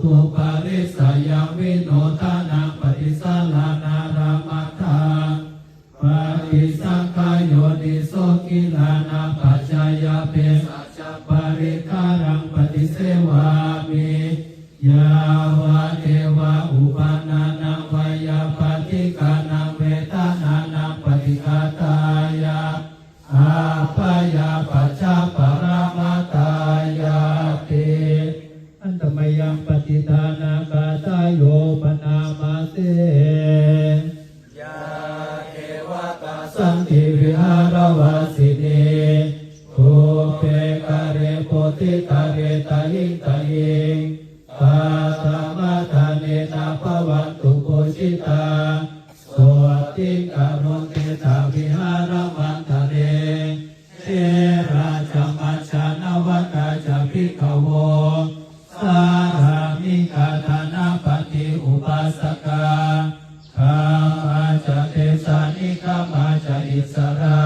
ตุปาริสยาวิโนทานาปฏิสาลานารามัฏฐาปฏิสังขโยนิโสกิลานาปัจจายาเปสัจจปริคารังปฏิเสวามิยาวะเทวะอุปานานังวายาปฏิกานังเวทานานังปฏิฆาตายาอาปายาปัจจปรามาตายาติอันตมยังปฏิทานากาตายโยปนามาเสยาเอวะกาสันติวิหารวาสินีภูเปกะเรโพธิกะเรตาหิงตาหิงปาตมะทาเนนะภวันตุโกชิตาโสติกะโรติตาวิหารวันทะเรเทราชมัชฌานวกาจภิกขโวสารามิกาธานาปฏิอุปาสกาขามมาจะเทสานิขมาจะอิสรา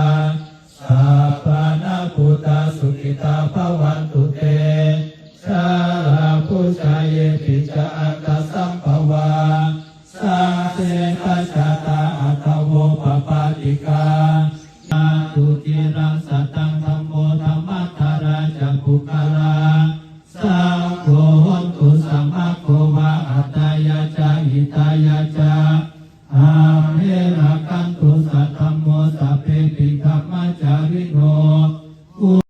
สัพพานาภูตาสุขิตาภวันตุเตชาลาภูชายเยปิจาอัตตสัมภวาสังเสขชาตาอัตต